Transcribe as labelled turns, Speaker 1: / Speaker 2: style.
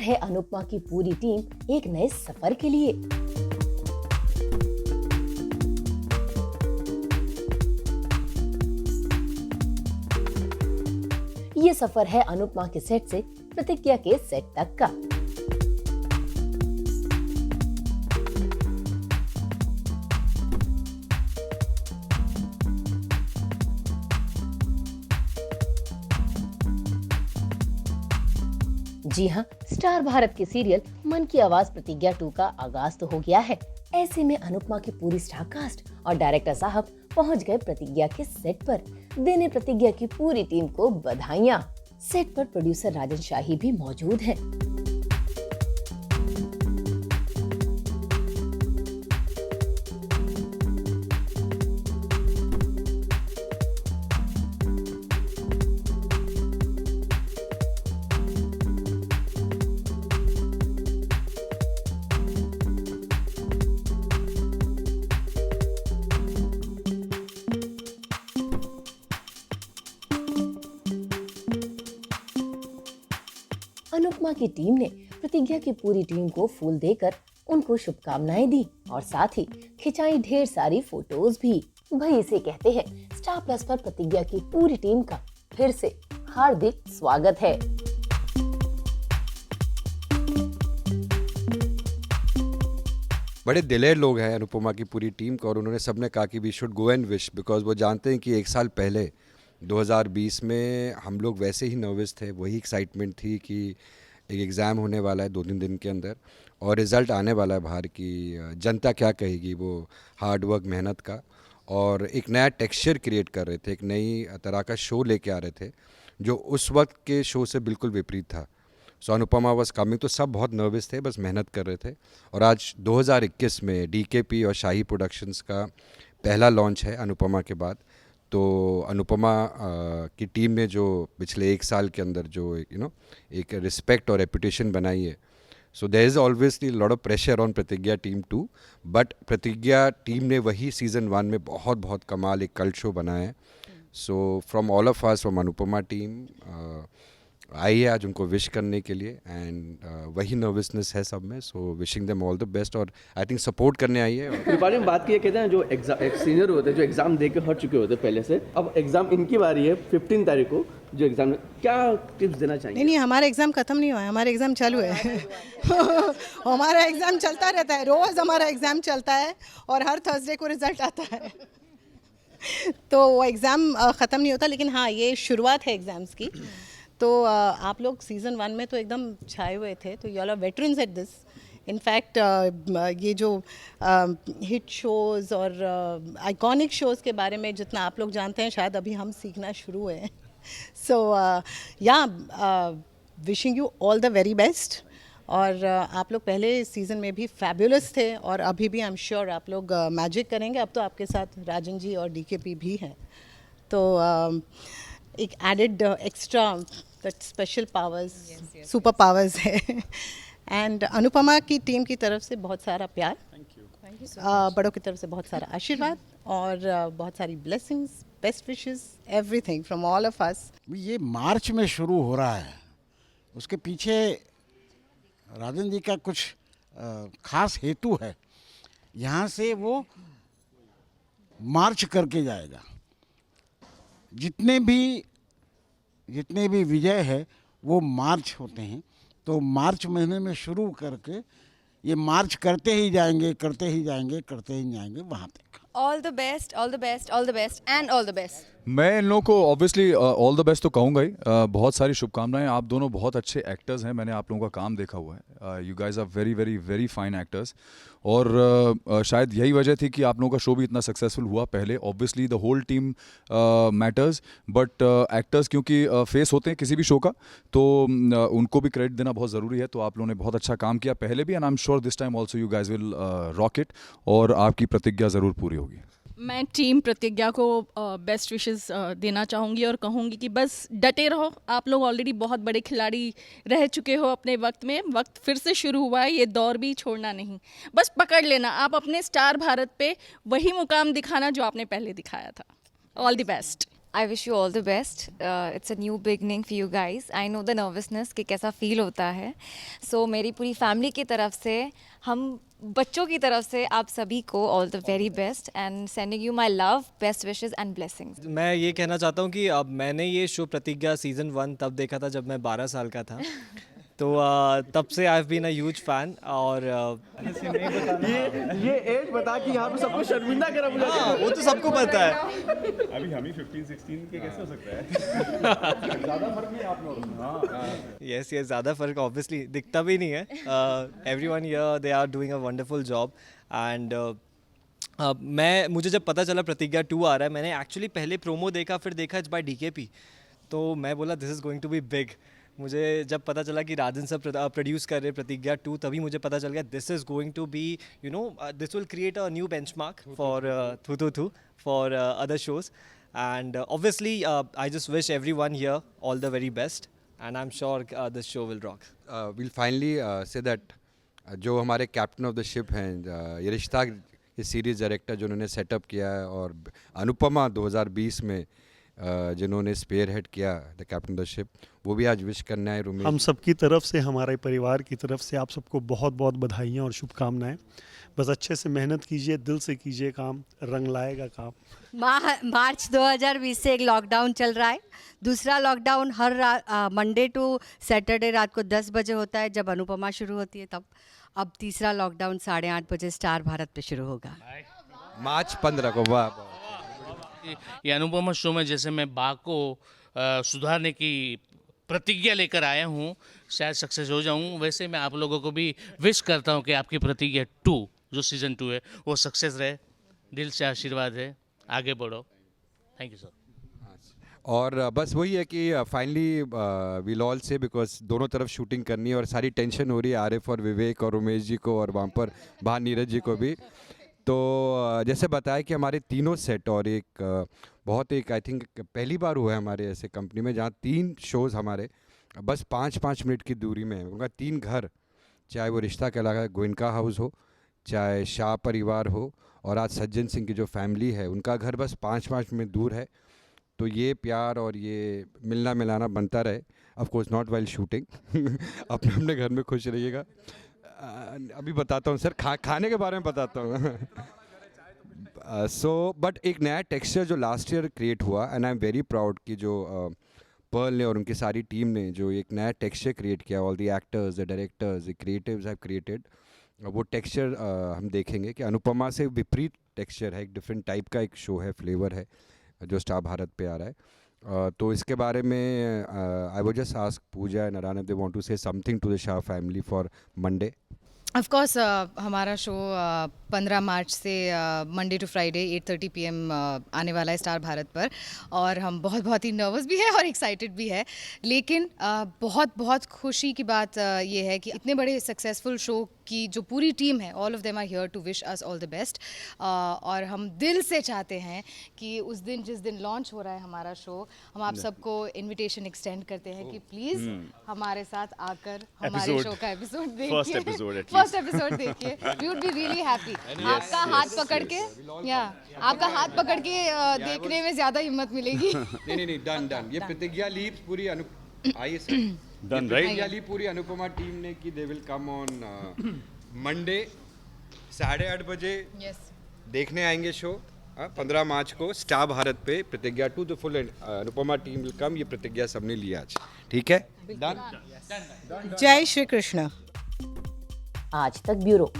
Speaker 1: है अनुपमा की पूरी टीम एक नए सफर के लिए। ये सफर है अनुपमा के सेट से प्रतिज्ञा के सेट तक का। जी हाँ, स्टार भारत के सीरियल मन की आवाज प्रतिज्ञा 2 का आगाज तो हो गया है। ऐसे में अनुपमा की पूरी स्टार कास्ट और डायरेक्टर साहब पहुंच गए प्रतिज्ञा के सेट पर, देने प्रतिज्ञा की पूरी टीम को बधाइयां। सेट पर प्रोड्यूसर राजन शाही भी मौजूद हैं। अनुपमा की टीम ने प्रतिज्ञा की पूरी टीम को फूल देकर उनको शुभकामनाएं दी और साथ ही खिंचाई ढेर सारी फोटोज भी। भाई इसे कहते हैं स्टार प्लस पर प्रतिज्ञा की पूरी टीम का फिर से हार्दिक स्वागत है।
Speaker 2: बड़े दिलेर लोग हैं अनुपमा की पूरी टीम को, और उन्होंने सबने कहा कि we should go and wish, because वो जानते हैं कि एक साल पहले 2020 में हम लोग वैसे ही नर्वस थे। वही एक्साइटमेंट थी कि एक एग्ज़ाम होने वाला है 2-3 दिन के अंदर और रिज़ल्ट आने वाला है बाहर की जनता क्या कहेगी, वो हार्ड वर्क मेहनत का, और एक नया टेक्सचर क्रिएट कर रहे थे, एक नई तरह का शो लेके आ रहे थे जो उस वक्त के शो से बिल्कुल विपरीत था। सो अनुपमा वाज कमिंग, तो सब बहुत नर्वस थे, बस मेहनत कर रहे थे। और आज 2021 में DKP और शाही प्रोडक्शंस का पहला लॉन्च है अनुपमा के बाद। तो अनुपमा की टीम ने जो पिछले एक साल के अंदर जो एक रिस्पेक्ट और रेपुटेशन बनाई है, so there is always a lot of pressure on Pratigya team 2, but Pratigya team ने वही सीज़न 1 में बहुत बहुत कमाल एक कल्ट शो बनाया है। So from all of us, from Anupama team, I है आज उनको विश करने के लिए, एंड वही नर्वसनेस है सब में। So wishing them all the best, और आई थिंक सपोर्ट करने आई है।
Speaker 3: बारे में बात की कहते हैं जो एक सीनियर होते हैं जो एग्ज़ाम दे के हट चुके होते हैं पहले से, अब एग्ज़ाम इनकी बारी है 15 तारीख को जो एग्ज़ाम, क्या टिप्स देना चाहिए?
Speaker 4: नहीं, हमारा एग्ज़ाम ख़त्म नहीं हुआ है, हमारा एग्ज़ाम चालू है। हमारा एग्ज़ाम चलता रहता है, रोज़ हमारा एग्ज़ाम चलता है और हर थर्सडे को रिज़ल्ट आता है। तो वो एग्ज़ाम ख़त्म नहीं होता, लेकिन हाँ ये शुरुआत है एग्ज़ाम्स की। तो आप लोग सीज़न 1 में तो एकदम छाए हुए थे, तो you all are veterans at this. In fact ये जो हिट शोज़ और आइकॉनिक शोज़ के बारे में जितना आप लोग जानते हैं, शायद अभी हम सीखना शुरू हुए हैं। सो या wishing you all the very best. और आप लोग पहले सीज़न में भी फैबुलस थे और अभी भी आई एम श्योर आप लोग मैजिक करेंगे। अब तो आपके साथ राजन जी और DKP भी हैं, तो एक added extra special powers, super powers है। एंड अनुपमा की टीम की तरफ से बहुत सारा प्यार, बड़ों की तरफ से बहुत सारा आशीर्वाद और बहुत सारी blessings, best wishes, everything from all of अस।
Speaker 5: ये मार्च में शुरू हो रहा है, उसके पीछे राजन जी का कुछ खास हेतु है। यहाँ से वो मार्च करके जाएगा। जितने भी विजय है वो मार्च होते हैं, तो मार्च महीने में शुरू करके ये मार्च करते ही जाएंगे, करते ही जाएंगे वहाँ तक।
Speaker 6: All the best, all the best, all the best and all the best.
Speaker 7: मैं इन लोगों को ऑब्वियसली ऑल द बेस्ट तो कहूँगा ही। बहुत सारी शुभकामनाएं। आप दोनों बहुत अच्छे एक्टर्स हैं, मैंने आप लोगों का काम देखा हुआ है। You guys are very very very fine actors, और शायद यही वजह थी कि आप लोगों का शो भी इतना सक्सेसफुल हुआ पहले। Obviously the whole team matters, but actors क्योंकि फेस होते हैं किसी भी शो का, तो उनको भी क्रेडिट देना बहुत ज़रूरी है। तो आप लोगों ने बहुत अच्छा काम किया पहले भी, and I am sure this time also you guys will rock it, और आपकी प्रतिज्ञा ज़रूर पूरी होगी।
Speaker 8: मैं टीम प्रतिज्ञा को बेस्ट विशेस देना चाहूँगी और कहूँगी कि बस डटे रहो। आप लोग ऑलरेडी बहुत बड़े खिलाड़ी रह चुके हो अपने वक्त में, वक्त फिर से शुरू हुआ है, ये दौर भी छोड़ना नहीं, बस पकड़ लेना। आप अपने स्टार भारत पे वही मुकाम दिखाना जो आपने पहले दिखाया था। All the best.
Speaker 6: I wish you all the best. It's a new beginning for you guys. I know the nervousness कि कैसा फील होता है. So मेरी पूरी फैमिली की तरफ से, हम बच्चों की तरफ से आप सभी को all the very best and sending you my love, best wishes and blessings.
Speaker 9: मैं ये कहना चाहता हूँ कि अब मैंने ये शो प्रतिज्ञा सीज़न 1 तब देखा था जब मैं 12 साल का था. तो तब से I have been a huge fan. और
Speaker 3: ये एज बता कि यहाँ पे सबको शर्मिंदा करा मुझे.
Speaker 9: हाँ, वो तो सबको पता है.
Speaker 10: अभी हम ही 15-16 के कैसे हो सकता है? ज़्यादा फर्क नहीं आप लोग. हाँ.
Speaker 9: यस ज़्यादा फ़र्क ऑब्वियसली दिखता भी नहीं है. Everyone here they are doing a wonderful job. And मुझे जब पता चला प्रतिज्ञा 2 आ रहा है, मैंने एक्चुअली पहले प्रोमो देखा, फिर देखा इट्स बाय DKP. तो मैं बोला this is going to be big. मुझे जब पता चला कि राजन सर प्रोड्यूस कर रहे प्रतिज्ञा 2, तभी मुझे पता चल गया this is going to be this will create a new benchmark for the for other shows. And obviously I just wish everyone here all the very best and I am sure this show will rock.
Speaker 2: Will finally say that जो हमारे captain of the ship हैं, ये रिश्ता, ये series director जो उन्होंने setup किया है, और अनुपमा 2020 में जिन्होंने स्पेयर हेड किया द कैप्टन द शिप, वो भी आज विश करना है. रूमी,
Speaker 10: हम सबकी तरफ से, हमारे परिवार की तरफ से आप सबको बहुत बहुत बधाइयाँ और शुभकामनाएं. बस अच्छे से मेहनत कीजिए, दिल से कीजिए काम, रंग लाएगा काम.
Speaker 11: मार्च 2020 से एक लॉकडाउन चल रहा है. दूसरा लॉकडाउन हर मंडे टू सैटरडे रात को 10 बजे होता है जब अनुपमा शुरू होती है तब. अब तीसरा लॉकडाउन 8:30 बजे स्टार भारत पे शुरू होगा
Speaker 2: मार्च 15 को. वाह.
Speaker 12: ये अनुपमा शो में जैसे मैं बा को सुधारने की प्रतिज्ञा लेकर आया हूँ, शायद सक्सेस हो जाऊँ. वैसे मैं आप लोगों को भी विश करता हूँ कि आपकी प्रतिज्ञा 2 जो सीज़न 2 है वो सक्सेस रहे. दिल से आशीर्वाद है, आगे बढ़ो. Thank you sir.
Speaker 2: और बस वही है कि फाइनली विल ऑल से, बिकॉज दोनों तरफ शूटिंग करनी है और सारी टेंशन हो रही है आरिफ और विवेक और उमेश जी को, और वहाँ पर बाहर नीरज जी को भी. तो जैसे बताया कि हमारे तीनों सेट, और एक बहुत एक आई थिंक पहली बार हुआ है हमारे ऐसे कंपनी में जहाँ 3 शोज़ हमारे बस 5-5 मिनट की दूरी में है. उनका 3 घर, चाहे वो रिश्ता कहलाता गोइनका हाउस हो, चाहे शाह परिवार हो, और आज सज्जन सिंह की जो फैमिली है उनका घर बस 5-5 मिनट दूर है. तो ये प्यार और ये मिलना मिलाना बनता रहे. Of course not while shooting. अपने अपने घर में खुश रहिएगा. अभी बताता हूँ सर, खाने के बारे में बताता हूँ. सो बट एक नया टेक्सचर जो लास्ट ईयर क्रिएट हुआ, and I am very proud कि जो पर्ल ने और उनकी सारी टीम ने जो एक नया टेक्सचर क्रिएट किया, all the actors, the directors, the creatives have created, वो टेक्सचर हम देखेंगे कि अनुपमा से विपरीत टेक्सचर है, एक डिफरेंट टाइप का एक शो है, फ्लेवर है जो स्टार भारत पे आ रहा है. तो इसके बारे में I would just ask Pooja and Aran if they want to say something to the Shah family for Monday.
Speaker 13: Of course हमारा शो 15 मार्च से मंडे टू फ्राइडे 8:30 PM आने वाला है स्टार भारत पर. और हम बहुत ही नर्वस भी है और एक्साइटेड भी है. लेकिन बहुत खुशी की बात ये है कि इतने बड़े सक्सेसफुल शो की जो पूरी टीम है, all of them are here to wish us all the best. और हम दिल से चाहते हैं कि उस दिन, जिस दिन लॉन्च हो रहा है हमारा शो, हम आप सबको इनविटेशन एक्सटेंड करते हैं कि प्लीज़ हमारे साथ आकर हमारे शो का एपिसोड देखिए. फर्स्ट एपिसोड देखिए. We would be really happy. आपका हाथ पकड़ के, आपका हाथ पकड़ के देखने में ज़्यादा हिम्मत मिलेगी.
Speaker 2: नहीं, डन. ये प्रतिज्ञा लीप पूरी आइए सर. Done right. प्रतिज्ञा लीप पूरी अनुपमा टीम ने की. They will come on Monday 8:30 बजे. देखने आएंगे शो 15 मार्च को स्टार भारत पे. प्रतिज्ञा 2 the full Anupama team will come. ये प्रतिज्ञा सबने लिया आज. ठीक है, डन.
Speaker 4: जय श्री कृष्ण.
Speaker 1: आज तक ब्यूरो.